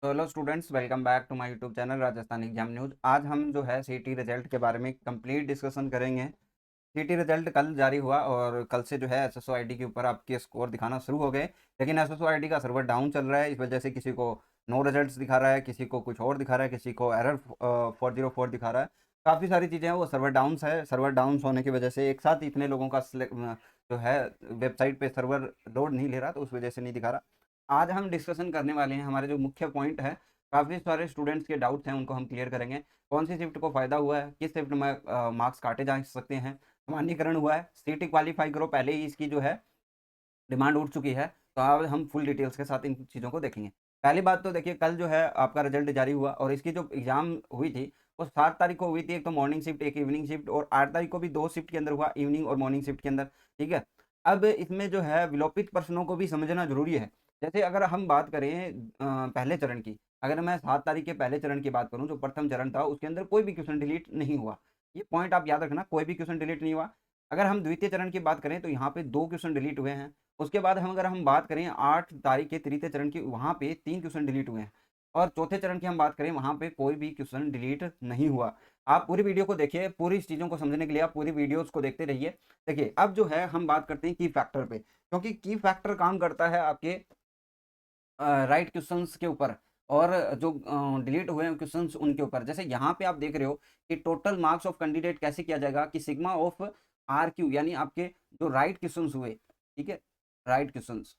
तो hello students, welcome back to my YouTube channel Rajasthan exam news. आज हम जो है सीटी रिजल्ट के बारे में कंप्लीट डिस्कशन करेंगे। सीटी रिजल्ट कल जारी हुआ और कल से जो है एसएसओ आईडी के ऊपर आपके स्कोर दिखाना शुरू हो गए। लेकिन एसएसओ आईडी का सर्वर डाउन चल रहा है, इस वजह से किसी को नो रिजल्ट्स दिखा रहा है, किसी को कुछ और दिखा रहा है, किसी को एरर 404 दिखा रहा है। काफ़ी सारी चीज़ें हैं, वो सर्वर डाउन है। सर्वर डाउन होने की वजह से एक साथ इतने लोगों का जो है वेबसाइट पे सर्वर लोड नहीं ले रहा, तो उस वजह से नहीं दिखा रहा। आज हम डिस्कशन करने वाले हैं, हमारे जो मुख्य पॉइंट है, काफ़ी सारे स्टूडेंट्स के डाउट्स हैं, उनको हम क्लियर करेंगे। कौन सी शिफ्ट को फ़ायदा हुआ है, किस शिफ्ट में मार्क्स काटे जा सकते हैं, सामान्यकरण हुआ है, सीटी क्वालीफाई करो, पहले ही इसकी जो है डिमांड उठ चुकी है। तो अब हम फुल डिटेल्स के साथ इन चीज़ों को देखेंगे। पहली बात तो देखिए, कल जो है आपका रिजल्ट जारी हुआ और इसकी जो एग्ज़ाम हुई थी वो 7 तारीख को हुई थी। एक तो मॉर्निंग शिफ्ट, एक इवनिंग शिफ्ट, और 8 तारीख को भी 2 शिफ्ट के अंदर हुआ, इवनिंग और मॉर्निंग शिफ्ट के अंदर। ठीक है? अब इसमें जो है विलोपित प्रश्नों को भी समझना ज़रूरी है। जैसे अगर हम बात करें पहले चरण की, अगर मैं 7 तारीख के पहले चरण की बात करूँ, जो प्रथम चरण था, उसके अंदर कोई भी क्वेश्चन डिलीट नहीं हुआ। ये पॉइंट आप याद रखना, कोई भी क्वेश्चन डिलीट नहीं हुआ। अगर हम द्वितीय चरण की बात करें तो यहाँ पे 2 क्वेश्चन डिलीट हुए हैं। उसके बाद अगर हम बात करें 8 तारीख के तृतीय चरण की, वहाँ पे 3 क्वेश्चन डिलीट हुए हैं। और चौथे चरण की हम बात करें, वहाँ पे कोई भी क्वेश्चन डिलीट नहीं हुआ। आप पूरी वीडियो को देखिए, पूरी इस चीज़ों को समझने के लिए आप पूरी वीडियोज़ को देखते रहिए। देखिए, अब जो है हम बात करते हैं की फैक्टर पे, क्योंकि की फैक्टर काम करता है आपके राइट क्वेश्चंस के ऊपर और जो डिलीट हुए हैं क्वेश्चंस उनके ऊपर। जैसे यहाँ पे आप देख रहे हो कि टोटल मार्क्स ऑफ कैंडिडेट कैसे किया जाएगा कि सिग्मा ऑफ आर क्यू, यानी आपके जो राइट क्वेश्चंस हुए, ठीक है, राइट क्वेश्चंस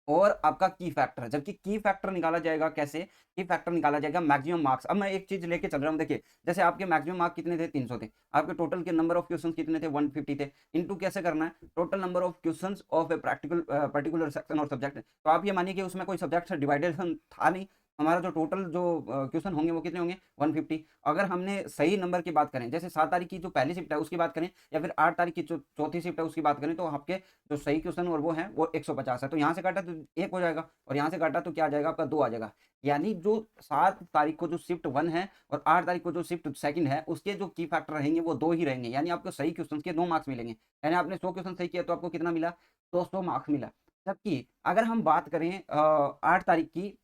और आपका की फैक्टर। जबकि की फैक्टर निकाला जाएगा कैसे, की फैक्टर निकाला जाएगा मैक्सिमम मार्क्स। अब मैं एक चीज लेके चल रहा हूँ, देखिए जैसे आपके मैक्सिमम मार्क्स कितने थे, 300 थे। आपके टोटल के नंबर ऑफ क्वेश्चंस कितने थे, 150 थे। इनटू कैसे करना है, total number of questions of a practical particular section और सब्जेक्ट। तो आप ये मानिए कि उसमें कोई सब्जेक्ट से डिवाइडेशन था नहीं। हमारा जो टोटल जो क्वेश्चन होंगे वो कितने होंगे, 150। अगर हमने सही नंबर की बात करें, जैसे 7 तारीख की जो पहली शिफ्ट है उसकी बात करें, या फिर 8 तारीख की जो चौथी शिफ्ट है उसकी बात करें, तो आपके जो सही क्वेश्चन और वो है वो 150 है। तो यहाँ से काटा तो 1 हो जाएगा, और यहाँ से काटा तो क्या आ जाएगा आपका 2 आ जाएगा। यानी जो 7 तारीख को जो शिफ्ट 1 है और 8 तारीख को जो शिफ्ट सेकंड है, उसके जो की फैक्टर रहेंगे वो 2 ही रहेंगे। यानी आपको सही क्वेश्चन के 2 मार्क्स मिलेंगे। यानी आपने 100 क्वेश्चन सही किया तो आपको कितना मिला, 200 मार्क्स मिला। जबकि अगर हम बात करें 8 तारीख की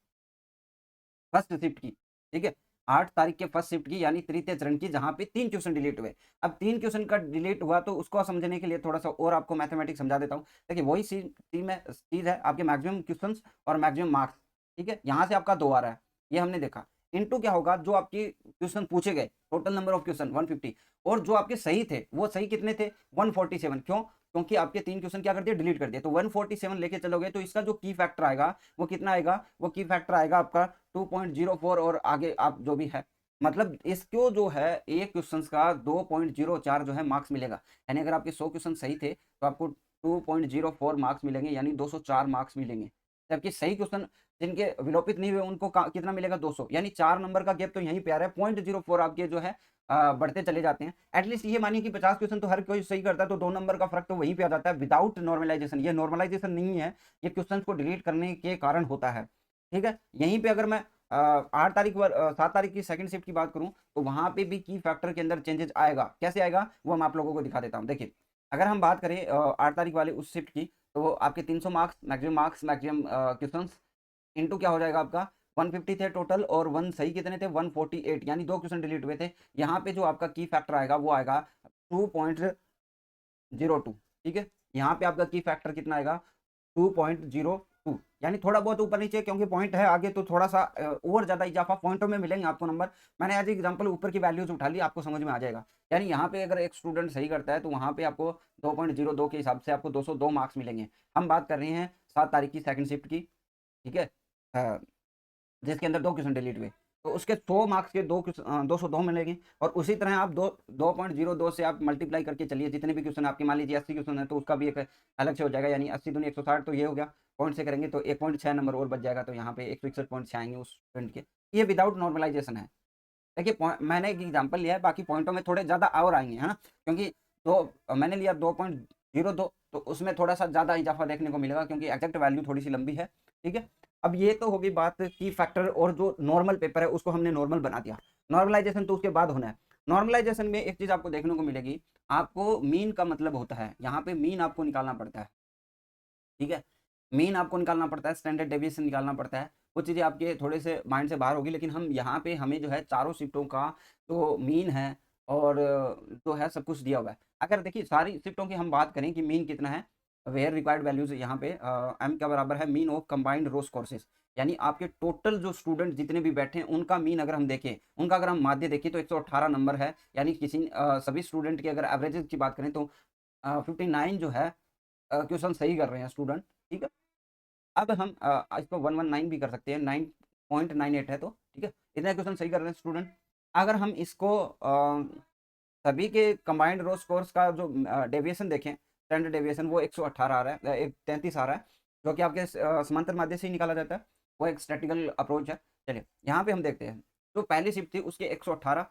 फर्स्ट शिफ्ट की, ठीक है, 8 तारीख के फर्स्ट शिफ्ट की, यानी तृतीय चरण की, जहाँ पे 3 क्वेश्चन डिलीट हुए। अब 3 क्वेश्चन का डिलीट हुआ तो उसको समझने के लिए थोड़ा-सा और आपको मैथमेटिक्स समझा देता हूँ। देखिए वही चीज़ है आपके मैक्सिमम क्वेश्चंस और मैक्सिमम मार्क्स, ठीक है? यहाँ से आपका 2 आ रहा है, ये हमने देखा। इनटू क्या होगा, जो आपके क्वेश्चन पूछे गए, टोटल नंबर ऑफ क्वेश्चन 150, और जो आपके सही थे, वो सही कितने थे, 147। क्यों? क्योंकि आपके 3 क्वेश्चन क्या कर दिए, डिलीट कर दिए। तो 147 लेके चलोगे तो इसका जो की फैक्टर आएगा वो कितना आएगा, वो की फैक्टर आएगा आपका 2.04, और आगे आप जो भी है, मतलब इसको जो है एक क्वेश्चन का 2.04 जो है मार्क्स मिलेगा। यानी अगर आपके 100 क्वेश्चन सही थे तो आपको 2.04 मार्क्स मिलेंगे, यानी 204 मार्क्स मिलेंगे। जबकि सही क्वेश्चन जिनके विलोपित नहीं हुए उनको कितना मिलेगा, 200। यानी 4 नंबर का गैप तो यहीं पे आ रहा है। 0.04 आपके जो है बढ़ते चले जाते हैं। एटलीस्ट ये मानिए कि 50 क्वेश्चन तो हर कोई सही करता है, तो 2 नंबर का फर्क तो वहीं पे आ जाता है विदाउट नॉर्मलाइजेशन। ये नॉर्मलाइजेशन नहीं है, ये क्वेश्चन को डिलीट करने के कारण होता है। ठीक है, यहीं पे अगर मैं 8 तारीख 7 तारीख की सेकंड शिफ्ट की बात करूं, तो वहां पे भी की फैक्टर के अंदर चेंजेस आएगा। कैसे आएगा वो मैं आप लोगों को दिखा देता हूं। देखिए, अगर हम बात करें 8 तारीख वाले उस शिफ्ट की, तो आपके 300 मार्क्स मैक्सिमम क्वेश्चन इनटू क्या हो जाएगा आपका, 150 थे टोटल, और वन सही कितने थे, 148, यानी 2 क्वेश्चन डिलीट हुए थे। यहाँ पे जो आपका की फैक्टर आएगा वो आएगा 2.02। ठीक है, यहाँ पे आपका की फैक्टर कितना आएगा, 2.02। यानी थोड़ा बहुत ऊपर नीचे, क्योंकि पॉइंट है आगे तो थोड़ा सा और ज्यादा इजाफा पॉइंटों में मिलेंगे आपको नंबर। मैंने एज एग्जांपल ऊपर की वैल्यूज उठा ली, आपको समझ में आ जाएगा। यानी यहाँ पे अगर एक स्टूडेंट सही करता है तो वहाँ पे आपको 2.02 के हिसाब से आपको 202 मार्क्स मिलेंगे। हम बात कर रहे हैं 7 तारीख की सेकंड शिफ्ट की, ठीक है, जिसके अंदर 2 क्वेश्चन डिलीट हुए, तो उसके 100 मार्क्स के 202 मिलेंगे। और उसी तरह आप 2.02 से आप मल्टीप्लाई करके चलिए, जितने भी क्वेश्चन आपके, मान लीजिए 80 क्वेश्चन है तो उसका भी एक अलग से हो जाएगा। यानी 80 दूनी 160, तो ये हो गया। पॉइंट से करेंगे तो 1.6 नंबर और बच जाएगा, तो यहाँ पे 161 आएंगे उस स्टूडेंट के। ये विदाउट नॉर्मलाइजेशन है। देखिए मैंने एक एग्जांपल लिया है, बाकी पॉइंटों में थोड़े ज़्यादा और आएंगे, है ना, क्योंकि मैंने लिया 2.02, तो उसमें थोड़ा सा ज़्यादा इजाफा देखने को मिलेगा, क्योंकि एग्जैक्ट वैल्यू थोड़ी सी लंबी है। ठीक है, अब ये तो होगी बात की फैक्टर, और जो नॉर्मल पेपर है उसको हमने नॉर्मल बना दिया। नॉर्मलाइजेशन तो उसके बाद होना है। नॉर्मलाइजेशन में एक चीज़ आपको देखने को मिलेगी, आपको मीन का मतलब होता है, यहाँ पे मीन आपको निकालना पड़ता है। ठीक है, मीन आपको निकालना पड़ता है, स्टैंडर्ड डेविएशन निकालना पड़ता है। वो चीज़ें आपके थोड़े से माइंड से बाहर होगी। लेकिन हम यहाँ पे हमें जो है चारों शिफ्टों का जो मीन है और जो है सब कुछ दिया हुआ है। अगर देखिए सारी शिफ्टों की हम बात करें कि मीन कितना है, वेयर रिक्वायर्ड वैल्यूज़ यहाँ पे एम का बराबर है mean of combined rows courses, यानी आपके टोटल जो स्टूडेंट जितने भी बैठे हैं उनका मीन अगर हम देखें, उनका अगर हम माध्य देखें तो 118 नंबर है। यानी किसी सभी स्टूडेंट की अगर एवरेजेस की बात करें तो 59 जो है क्वेश्चन सही कर रहे हैं स्टूडेंट, ठीक है। अब हम इसको 119 भी कर सकते हैं, 9.98 है तो ठीक है, इतने क्वेश्चन सही कर रहे हैं स्टूडेंट। अगर हम इसको सभी के कंबाइंड रो स्कोर्स का जो डेविएशन देखें, स्टैंडर्ड डेविएशन वो 118 आ रहा है, 33 आ रहा है, जो कि आपके समांतर माध्य से ही निकाला जाता है। वो एक स्टैटिकल अप्रोच है। चलिए यहाँ पे हम देखते हैं, जो पहली शिफ्ट थी उसके 118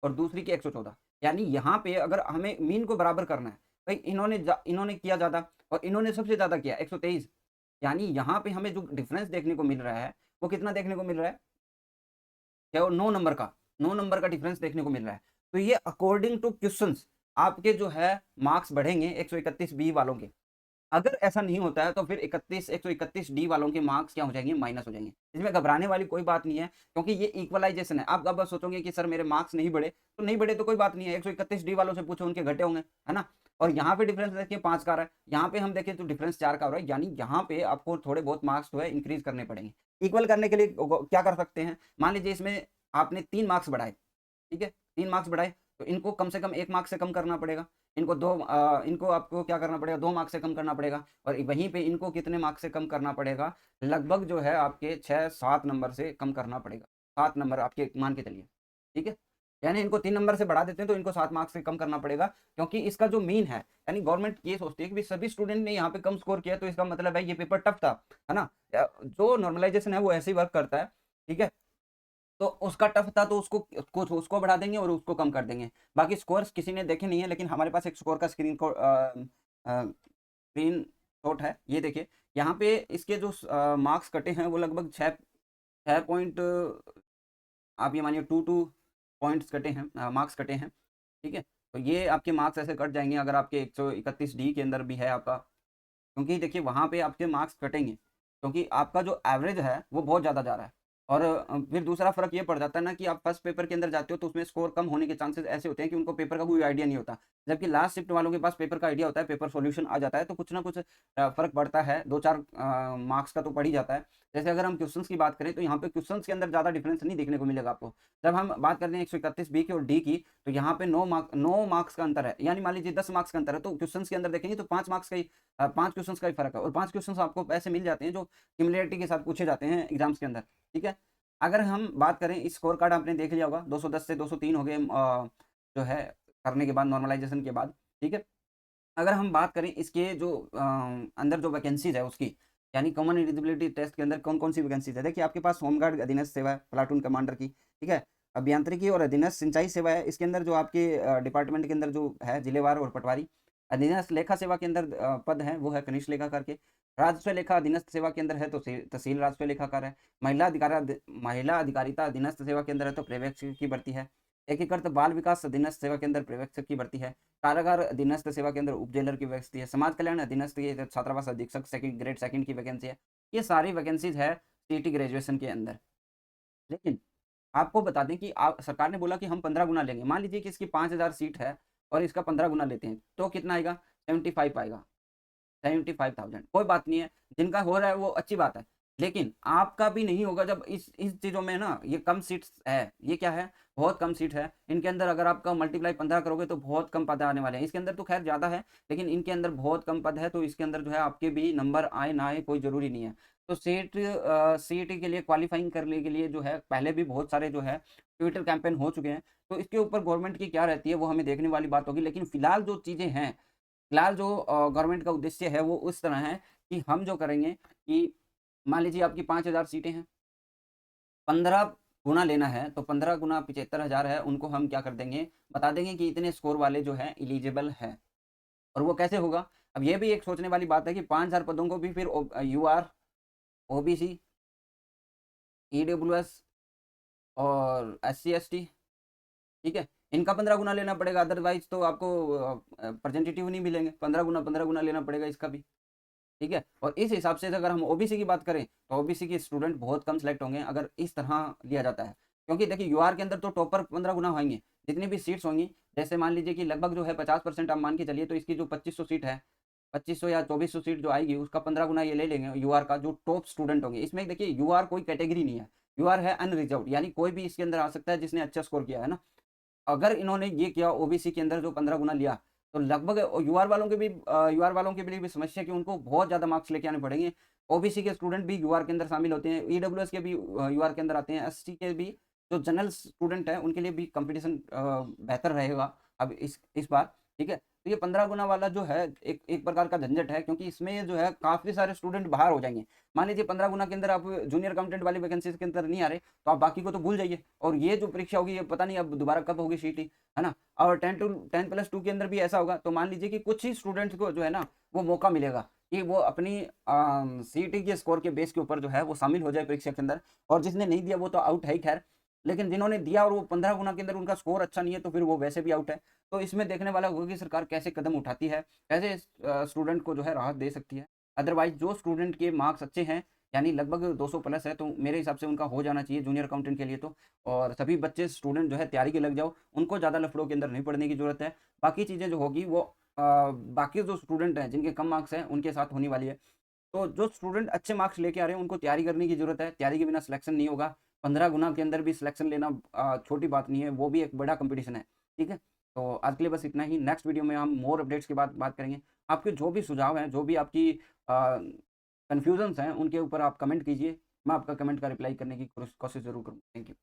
और दूसरी की 114, यानी यहाँ पे अगर हमें मीन को बराबर करना है, भाई इन्होंने किया ज़्यादा और इन्होंने सबसे ज़्यादा किया 123, यानी यहाँ पे हमें जो डिफरेंस देखने को मिल रहा है वो कितना देखने को मिल रहा है, क्या वो 9 नंबर का, 9 नंबर का डिफरेंस देखने को मिल रहा है। तो ये अकॉर्डिंग टू क्वेश्चंस आपके जो है मार्क्स बढ़ेंगे 131 बी वालों के। अगर ऐसा नहीं होता है तो फिर 131 डी वालों के मार्क्स क्या हो जाएंगे, माइनस हो जाएंगे। इसमें घबराने वाली कोई बात नहीं है, क्योंकि ये इक्वलाइजेशन है। आप अब सोचोगे कि सर मेरे मार्क्स नहीं बढ़े, तो नहीं बढ़े तो कोई बात नहीं है, 131 डी वालों से पूछो उनके घटे होंगे, है ना। और यहाँ पे डिफरेंस देखिए 5 का आ रहा है, यहाँ पे हम देखें तो डिफरेंस 4 का हो रहा है, यानी यहाँ पे आपको थोड़े बहुत मार्क्स जो है इंक्रीज करने पड़ेंगे। इक्वल करने के लिए क्या कर सकते हैं, मान लीजिए इसमें आपने 3 मार्क्स बढ़ाए, ठीक है, 3 मार्क्स बढ़ाए, तो इनको कम से कम 1 मार्क्स से कम करना पड़ेगा। इनको आपको क्या करना पड़ेगा, 2 मार्क्स से कम करना पड़ेगा। और वहीं पे इनको कितने मार्क्स से कम करना पड़ेगा, लगभग जो है आपके 6-7 नंबर से कम करना पड़ेगा। 7 नंबर आपके मान के चलिए, ठीक है। यानी इनको 3 नंबर से बढ़ा देते हैं तो इनको 7 मार्क्स से कम करना पड़ेगा, क्योंकि इसका जो मीन है, यानी गवर्नमेंट ये सोचती है कि सभी स्टूडेंट ने यहाँ पे कम स्कोर किया तो इसका मतलब है ये पेपर टफ था, है ना। जो नॉर्मलाइजेशन है वो ऐसे ही वर्क करता है, ठीक है। तो उसका टफ था तो उसको कुछ उसको बढ़ा देंगे और उसको कम कर देंगे। बाकी स्कोर्स किसी ने देखे नहीं है, लेकिन हमारे पास एक स्कोर का स्क्रीन शॉट है, ये देखिए। यहाँ पे इसके जो मार्क्स कटे हैं वो लगभग 6 पॉइंट, आप ये मानिए 2 पॉइंट्स कटे हैं, मार्क्स कटे हैं, ठीक है। तो ये आपके मार्क्स ऐसे कट जाएंगे अगर आपके 131 डी के अंदर भी है आपका, क्योंकि देखिए वहाँ पे आपके मार्क्स कटेंगे, क्योंकि आपका जो एवरेज है वो बहुत ज़्यादा जा रहा है। और फिर दूसरा फ़र्क ये पड़ जाता है ना कि आप फर्स्ट पेपर के अंदर जाते हो तो उसमें स्कोर कम होने के चांसेस ऐसे होते हैं कि उनको पेपर का कोई आइडिया नहीं होता। जबकि लास्ट शिफ्ट वालों के पास पेपर का आइडिया होता है, पेपर सॉल्यूशन आ जाता है, तो कुछ ना कुछ फ़र्क पड़ता है, 2-4 मार्क्स का तो पड़ ही जाता है। जैसे अगर हम क्वेश्चंस की बात करें तो यहाँ पे क्वेश्चंस के अंदर ज़्यादा डिफरेंस नहीं देखने को मिलेगा आपको। जब हम बात करते हैं 131 बी की और डी की, तो यहाँ पे 9 मार्क्स का अंतर है, यानी मान लीजिए 10 मार्क्स का अंतर है, तो क्वेश्चंस के अंदर देखेंगे तो 5 मार्क्स का ही 5 क्वेश्चंस का ही फ़र्क है। और 5 क्वेश्चंस आपको ऐसे मिल जाते हैं जो सिमिलैरिटी के साथ पूछे जाते हैं एग्जाम्स के अंदर, ठीक है। अगर हम बात करें, इस स्कोर कार्ड आपने देख लिया होगा, 210 से 203 हो गए जो है करने के बाद, नॉर्मलाइजेशन के बाद, ठीक है। अगर हम बात करें इसके जो अंदर जो वैकेंसीज है उसकी, यानी कॉमन एलिजिबिलिटी टेस्ट के अंदर कौन कौन सी वैकेंसीज है, देखिए आपके पास होमगार्ड अधीनस्थ सेवा है, प्लाटून कमांडर की, ठीक है। अभियांत्रिकी और अधीनस्थ सिंचाई सेवा है, इसके अंदर जो आपके डिपार्टमेंट के अंदर जो है जिलेवार और पटवारी। अधीनस्थ लेखा सेवा के अंदर पद है वो है कनिष्ठ लेखाकार के। राजस्व लेखा अधीनस्थ सेवा के अंदर है तो तहसील राजस्व लेखाकार है। महिला अधिकारिता अधीनस्थ सेवा के अंदर है तो पर्यवेक्षक की भर्ती है। एकीकृत बाल विकास अधीनस्थ सेवा के अंदर पर्यवेक्षक की भर्ती है। कारागार अधीनस्थ सेवा के अंदर उप जेलर की वैकेंसी है। समाज कल्याण अधीनस्थ की छात्रावास अधीक्षक ग्रेड सेकंड की वैकेंसी है। ये सारी वैकेंसीज है सीटी ग्रेजुएशन के अंदर। लेकिन आपको बता दें कि सरकार ने बोला कि हम 15 गुना लेंगे। मान लीजिए कि इसकी 5000 सीट है और इसका 15 गुना लेते हैं तो कितना आएगा, 75 आएगा, 75,000। कोई बात नहीं है, जिनका हो रहा है वो अच्छी बात है, लेकिन आपका भी नहीं होगा जब इस चीज़ों में ना, ये कम सीट्स है, ये क्या है, बहुत कम सीट है। इनके अंदर अगर आपका मल्टीप्लाई 15 करोगे तो बहुत कम पद आने वाले हैं। इसके अंदर तो खैर ज़्यादा है, लेकिन इनके अंदर बहुत कम पद है, तो इसके अंदर जो है आपके भी नंबर आए ना आए कोई ज़रूरी नहीं है। तो सीईटी के लिए क्वालिफाइंग करने के लिए जो है पहले भी बहुत सारे जो है ट्विटर कैंपेन हो चुके हैं, तो इसके ऊपर गवर्नमेंट की क्या रहती है वो हमें देखने वाली बात होगी। लेकिन फिलहाल जो चीज़ें हैं, फिलहाल जो गवर्नमेंट का उद्देश्य है वो उस तरह है कि हम जो करेंगे कि मान लीजिए आपकी 5,000 सीटें हैं, 15 गुना लेना है, तो 15 गुना 75,000 है, उनको हम क्या कर देंगे, बता देंगे कि इतने स्कोर वाले जो है एलिजिबल है। और वो कैसे होगा, अब ये भी एक सोचने वाली बात है कि 5,000 पदों को भी फिर यूआर, ओबीसी, ईडब्ल्यूएस और एससी एसटी, ठीक है, इनका 15 गुना लेना पड़ेगा, अदरवाइज तो आपको रिप्रेजेंटेटिव नहीं मिलेंगे। 15 गुना लेना पड़ेगा इसका भी, ठीक है? और इस हिसाब से अगर हम ओबीसी की बात करें, तो ओबीसी के स्टूडेंट बहुत कम सेलेक्ट होंगे अगर इस तरह लिया जाता है। क्योंकि देखिए यूआर के अंदर तो टॉपर 15 गुना होंगे, जितनी भी सीट्स होंगी, जैसे मान लीजिए कि लगभग जो है 50% आप मान के चलिए, तो इसकी जो 2500 सीट है, 2500 या 2400 सीट जो आएगी, उसका 15 गुना ये ले लेंगे यूआर का, जो टॉप स्टूडेंट होंगे। इसमें देखिए यूआर कोई कैटेगरी नहीं है, यूआर है अनरिजर्व्ड, यानी कोई भी इसके अंदर आ सकता है जिसने अच्छा स्कोर किया है ना। अगर इन्होंने ये किया ओबीसी के अंदर जो 15 गुना लिया, तो लगभग यूआर वालों के भी यूआर वालों के लिए भी समस्या कि उनको बहुत ज़्यादा मार्क्स लेके आने पड़ेंगे। ओबीसी के स्टूडेंट भी यूआर के अंदर शामिल होते हैं, ईडब्ल्यूएस के भी यूआर के अंदर आते हैं, एसटी के भी जो जनरल स्टूडेंट हैं, उनके लिए भी कॉम्पिटिशन बेहतर रहेगा अब इस बार, ठीक है? तो ये 15 गुना वाला जो है एक एक प्रकार का झंझट है, क्योंकि इसमें जो है काफ़ी सारे स्टूडेंट बाहर हो जाएँगे। मान लीजिए 15 गुना के अंदर आप जूनियर अकाउंटेंट वाली वैकेंसीज़ के अंदर नहीं आ रहे, तो आप बाकी को तो भूल जाइए, और ये जो परीक्षा होगी ये पता नहीं अब दोबारा कब होगी सीटी, है ना? और 10+2 के अंदर भी ऐसा होगा, तो मान लीजिए कि कुछ ही स्टूडेंट्स को जो है ना वो मौका मिलेगा कि वो अपनी सीईटी के स्कोर के बेस के ऊपर जो है वो शामिल हो जाए परीक्षा के अंदर, और जिसने नहीं दिया वो तो आउट है ही खैर। लेकिन जिन्होंने दिया और वो 15 गुना के अंदर उनका स्कोर अच्छा नहीं है, तो फिर वो वैसे भी आउट है। तो इसमें देखने वाला होगा कि सरकार कैसे कदम उठाती है, कैसे स्टूडेंट को जो है राहत दे सकती है। अदरवाइज़ जो स्टूडेंट के मार्क्स अच्छे हैं, यानी लगभग 200 प्लस है, तो मेरे हिसाब से उनका हो जाना चाहिए जूनियर अकाउंटेंट के लिए तो। और सभी बच्चे स्टूडेंट जो है तैयारी के लग जाओ, उनको ज़्यादा लफड़ों के अंदर नहीं पड़ने की ज़रूरत है। बाकी चीज़ें जो होगी वो बाकी जो स्टूडेंट हैं जिनके कम मार्क्स हैं उनके साथ होने वाली है। तो जो स्टूडेंट अच्छे मार्क्स लेके आ रहे हैं उनको तैयारी करने की ज़रूरत है, तैयारी के बिना सिलेक्शन नहीं होगा। 15 गुना के अंदर भी सिलेक्शन लेना छोटी बात नहीं है, वो भी एक बड़ा कॉम्पिटिशन है, ठीक है? तो आज के लिए बस इतना ही, नेक्स्ट वीडियो में हम मोर अपडेट्स के बाद बात करेंगे। आपके जो भी सुझाव हैं, जो भी आपकी कन्फ्यूज़न्स हैं, उनके ऊपर आप कमेंट कीजिए, मैं आपका कमेंट का रिप्लाई करने की कोशिश ज़रूर करूँगा। Thank you.